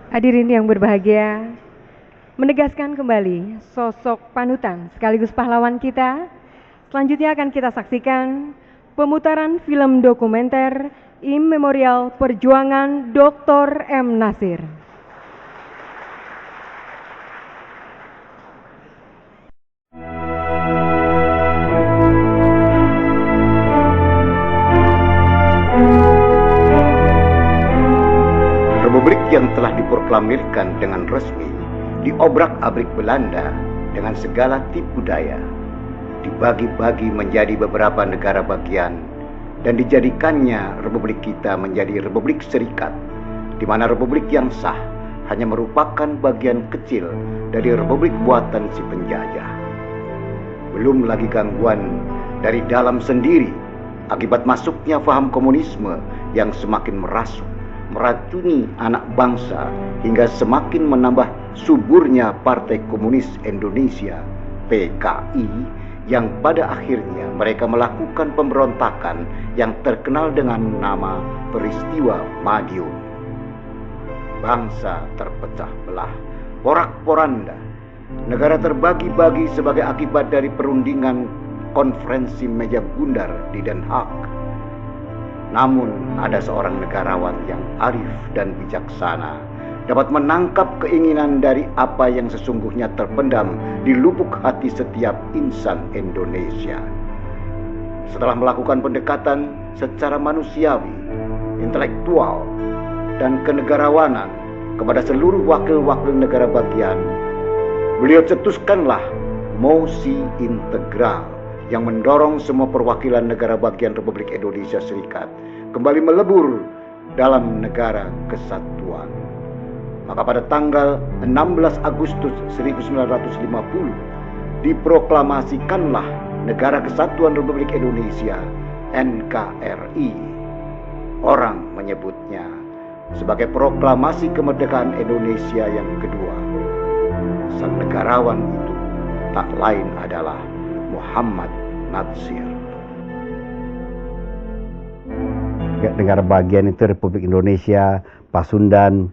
Hadirin yang berbahagia, menegaskan kembali sosok panutan sekaligus pahlawan kita. Selanjutnya akan kita saksikan pemutaran film dokumenter Immemorial Perjuangan Dr. M. Nasir. Republik yang telah diproklamirkan dengan resmi diobrak-abrik Belanda dengan segala tipu daya, dibagi-bagi menjadi beberapa negara bagian, dan dijadikannya republik kita menjadi republik serikat, di mana republik yang sah hanya merupakan bagian kecil dari republik buatan si penjajah. Belum lagi gangguan dari dalam sendiri akibat masuknya paham komunisme yang semakin merasuk, meracuni anak bangsa hingga semakin menambah suburnya Partai Komunis Indonesia (PKI) yang pada akhirnya mereka melakukan pemberontakan yang terkenal dengan nama peristiwa Madiun. Bangsa terpecah belah, porak-poranda, negara terbagi-bagi sebagai akibat dari perundingan konferensi meja bundar di Den Haag. Namun ada seorang negarawan yang arif dan bijaksana dapat menangkap keinginan dari apa yang sesungguhnya terpendam di lubuk hati setiap insan Indonesia. Setelah melakukan pendekatan secara manusiawi, intelektual, dan kenegarawanan kepada seluruh wakil-wakil negara bagian, beliau cetuskanlah mosi integral yang mendorong semua perwakilan negara bagian Republik Indonesia Serikat kembali melebur dalam negara kesatuan. Maka pada tanggal 16 Agustus 1950 diproklamasikanlah Negara Kesatuan Republik Indonesia (NKRI). Orang menyebutnya sebagai proklamasi kemerdekaan Indonesia yang kedua. Sang negarawan itu tak lain adalah Muhammad Natsir. Negara bagian itu Republik Indonesia, Pasundan,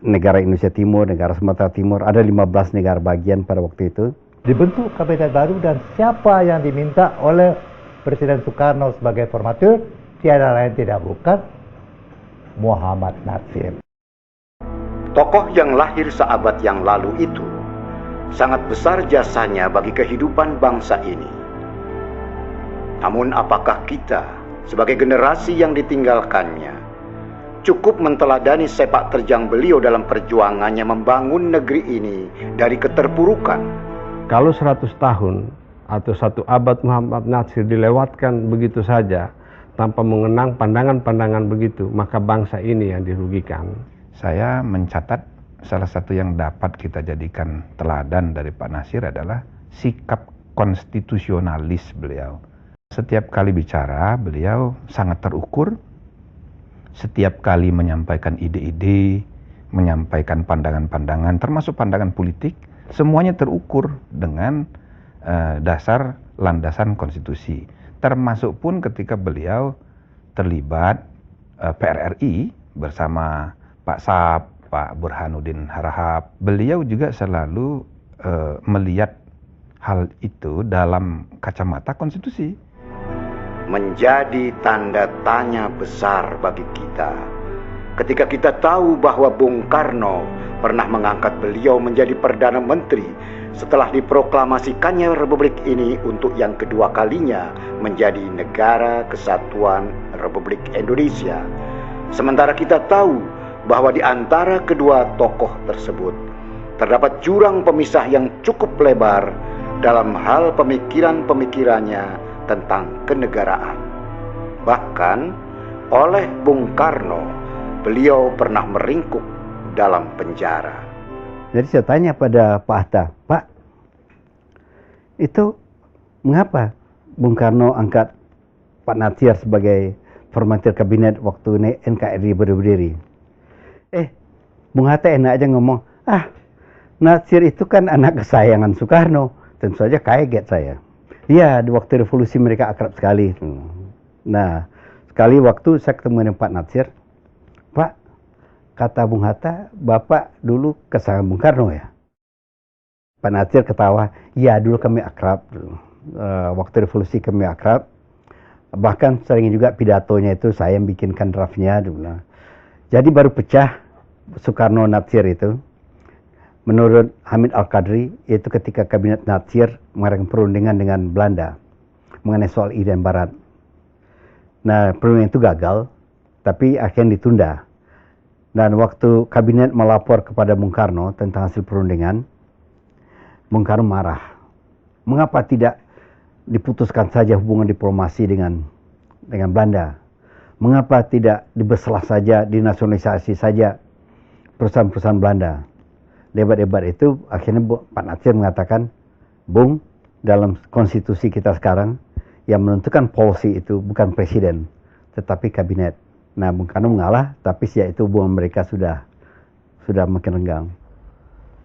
negara Indonesia Timur, negara Sumatera Timur, ada 15 negara bagian pada waktu itu. Dibentuk kabinet baru dan siapa yang diminta oleh Presiden Soekarno sebagai formatur tiada lain tidak bukan Muhammad Natsir. Tokoh yang lahir seabad yang lalu itu sangat besar jasanya bagi kehidupan bangsa ini. Namun apakah kita sebagai generasi yang ditinggalkannya cukup menteladani sepak terjang beliau dalam perjuangannya membangun negeri ini dari keterpurukan? Kalau 100 tahun atau 1 abad Muhammad Natsir dilewatkan begitu saja tanpa mengenang pandangan-pandangan begitu, maka bangsa ini yang dirugikan. Saya mencatat salah satu yang dapat kita jadikan teladan dari Pak Nasir adalah sikap konstitusionalis beliau. Setiap kali bicara, beliau sangat terukur. Setiap kali menyampaikan ide-ide, menyampaikan pandangan-pandangan, termasuk pandangan politik, semuanya terukur dengan dasar landasan konstitusi. Termasuk pun ketika beliau terlibat PRRI bersama Pak Saab, Pak Burhanuddin Harahap, beliau juga selalu melihat hal itu dalam kacamata konstitusi. Menjadi tanda tanya besar bagi kita ketika kita tahu bahwa Bung Karno pernah mengangkat beliau menjadi Perdana Menteri setelah diproklamasikannya Republik ini untuk yang kedua kalinya menjadi Negara Kesatuan Republik Indonesia. Sementara kita tahu bahwa di antara kedua tokoh tersebut terdapat jurang pemisah yang cukup lebar dalam hal pemikiran-pemikirannya tentang kenegaraan. Bahkan oleh Bung Karno, beliau pernah meringkuk dalam penjara. Jadi saya tanya pada Pak Hatta, Pak, itu mengapa Bung Karno angkat Pak Natsir sebagai formatir kabinet waktu NKRI berdiri? Bung Hatta enak aja ngomong, Natsir itu kan anak kesayangan Soekarno. Tentu saja kaget saya. Iya, di waktu revolusi mereka akrab sekali. Nah, sekali waktu saya ketemu dengan Pak Natsir, Pak, kata Bung Hatta, Bapak dulu kesangan Bung Karno ya? Pak Natsir ketawa, ya dulu kami akrab. Waktu revolusi kami akrab. Bahkan sering juga pidatonya itu saya yang bikinkan draftnya. Jadi baru pecah Soekarno Natsir itu. Menurut Hamid Al-Qadri, itu ketika kabinet Natsir mengadakan perundingan dengan Belanda mengenai soal Irian Barat. Nah, perundingan itu gagal, tapi akhirnya ditunda. Dan waktu kabinet melapor kepada Bung Karno tentang hasil perundingan, Bung Karno marah. Mengapa tidak diputuskan saja hubungan diplomasi dengan Belanda? Mengapa tidak dibeselah saja, dinasionalisasi saja perusahaan-perusahaan Belanda? Debat-debat itu akhirnya Pak Natsir mengatakan, Bung, dalam konstitusi kita sekarang yang menentukan policy itu bukan presiden, tetapi kabinet. Nah, Bung Karno mengalah, tapi sejak itu hubungan mereka sudah makin renggang.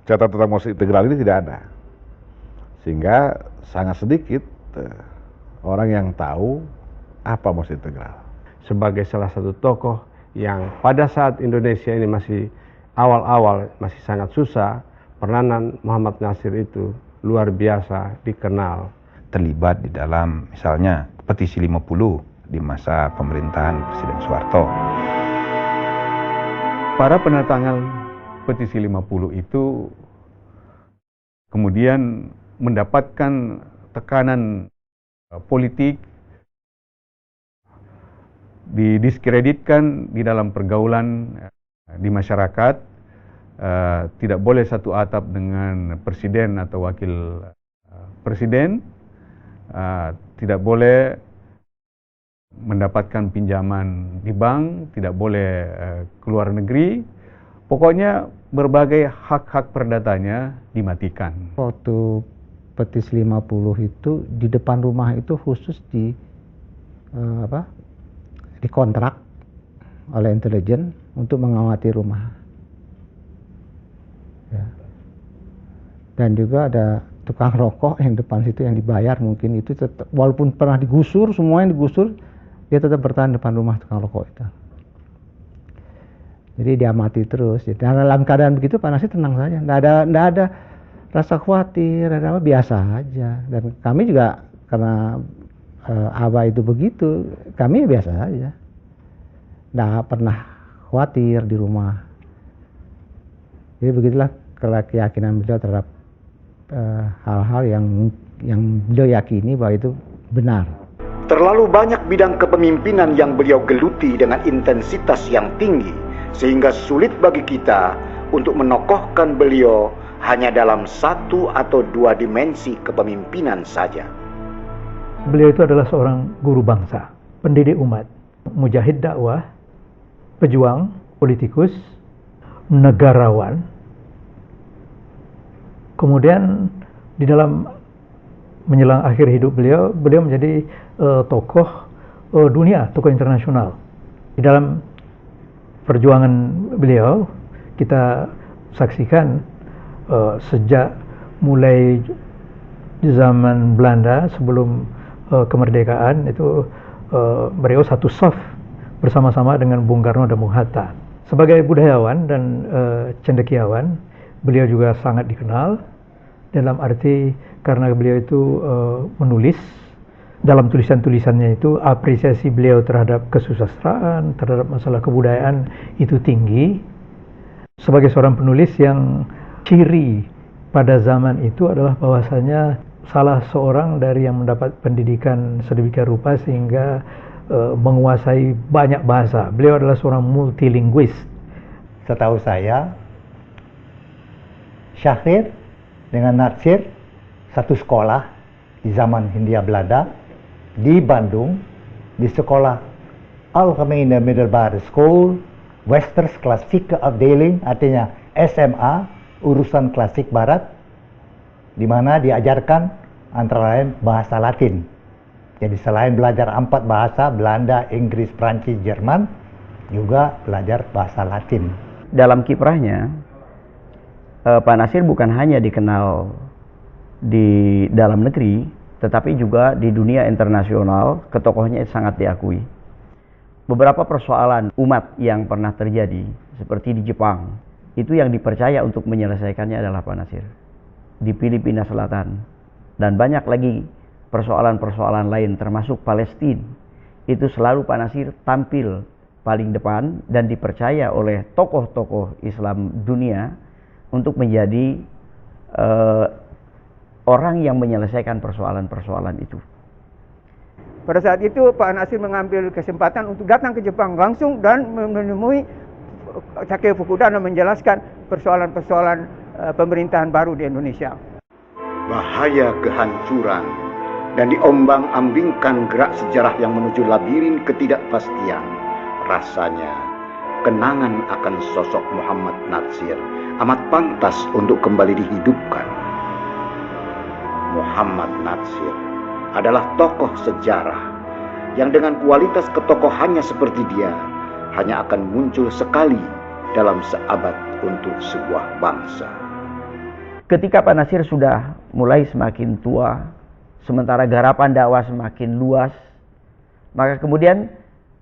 Catatan tentang mosi integral ini tidak ada. Sehingga sangat sedikit orang yang tahu apa mosi integral. Sebagai salah satu tokoh yang pada saat Indonesia ini masih awal-awal, masih sangat susah, peranan Muhammad Natsir itu luar biasa dikenal. Terlibat di dalam misalnya petisi 50 di masa pemerintahan Presiden Soeharto. Para peneretangan petisi 50 itu kemudian mendapatkan tekanan politik, didiskreditkan di dalam pergaulan di masyarakat, tidak boleh satu atap dengan presiden atau wakil presiden, tidak boleh mendapatkan pinjaman di bank, tidak boleh keluar negeri, pokoknya berbagai hak-hak perdatanya dimatikan. Waktu petisi 50 itu di depan rumah itu khusus dikontrak oleh intelijen untuk mengawasi rumah. Ya. Dan juga ada tukang rokok yang depan situ yang dibayar, mungkin itu tetap, walaupun pernah digusur, semua yang digusur, dia tetap bertahan depan rumah tukang rokok itu. Jadi dia mati terus. Jadi dalam keadaan begitu Pak Natsir tenang saja, nggak ada rasa khawatir, ada apa, biasa aja. Dan kami juga karena Abah itu begitu, kami biasa aja, nggak pernah khawatir di rumah. Jadi begitulah keyakinan beliau terhadap hal-hal yang beliau yakini bahwa itu benar. Terlalu banyak bidang kepemimpinan yang beliau geluti dengan intensitas yang tinggi, sehingga sulit bagi kita untuk menokohkan beliau hanya dalam satu atau dua dimensi kepemimpinan saja. Beliau itu adalah seorang guru bangsa, pendidik umat, mujahid dakwah, pejuang, politikus, negarawan. Kemudian di dalam menjelang akhir hidup beliau menjadi tokoh dunia, tokoh internasional. Di dalam perjuangan beliau, kita saksikan sejak mulai zaman Belanda sebelum kemerdekaan itu beliau satu saf bersama-sama dengan Bung Karno dan Bung Hatta. Sebagai budayawan dan cendekiawan, beliau juga sangat dikenal dalam arti karena beliau itu menulis. Dalam tulisan-tulisannya itu apresiasi beliau terhadap kesusastraan, terhadap masalah kebudayaan itu tinggi. Sebagai seorang penulis yang ciri pada zaman itu adalah bahwasanya salah seorang dari yang mendapat pendidikan sedemikian rupa sehingga menguasai banyak bahasa. Beliau adalah seorang multilinguis. Setahu saya, Syahrir dengan Natsir satu sekolah di zaman Hindia Belanda di Bandung, di sekolah Algemene Middelbare School, Westers Klassieke Afdeling, artinya SMA, urusan klasik barat, di mana diajarkan antara lain bahasa Latin. Jadi selain belajar 4 bahasa, Belanda, Inggris, Prancis, Jerman, juga belajar bahasa Latin. Dalam kiprahnya, Pak Natsir bukan hanya dikenal di dalam negeri, tetapi juga di dunia internasional, ketokohannya sangat diakui. beberapa persoalan umat yang pernah terjadi, seperti di Jepang, itu yang dipercaya untuk menyelesaikannya adalah Pak Nasir. Di Filipina Selatan, dan banyak lagi persoalan-persoalan lain, termasuk Palestina, itu selalu Pak Nasir tampil paling depan dan dipercaya oleh tokoh-tokoh Islam dunia untuk menjadi orang yang menyelesaikan persoalan-persoalan itu. Pada saat itu Pak Nasir mengambil kesempatan untuk datang ke Jepang langsung dan menemui Takeo Fukuda dan menjelaskan persoalan-persoalan pemerintahan baru di Indonesia. Bahaya kehancuran dan diombang-ambingkan gerak sejarah yang menuju labirin ketidakpastian. Rasanya kenangan akan sosok Muhammad Natsir amat pantas untuk kembali dihidupkan. Muhammad Natsir adalah tokoh sejarah yang dengan kualitas ketokohannya seperti dia hanya akan muncul sekali dalam seabad untuk sebuah bangsa. Ketika Pak Nasir sudah mulai semakin tua, sementara garapan dakwah semakin luas, maka kemudian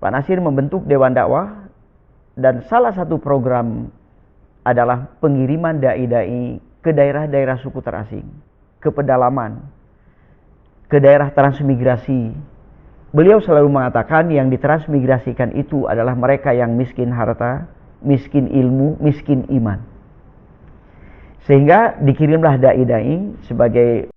Pak Nasir membentuk Dewan Dakwah, dan salah satu program adalah pengiriman dai-dai ke daerah-daerah suku terasing, ke pedalaman, ke daerah transmigrasi. Beliau selalu mengatakan yang ditransmigrasikan itu adalah mereka yang miskin harta, miskin ilmu, miskin iman. Sehingga dikirimlah dai-dai sebagai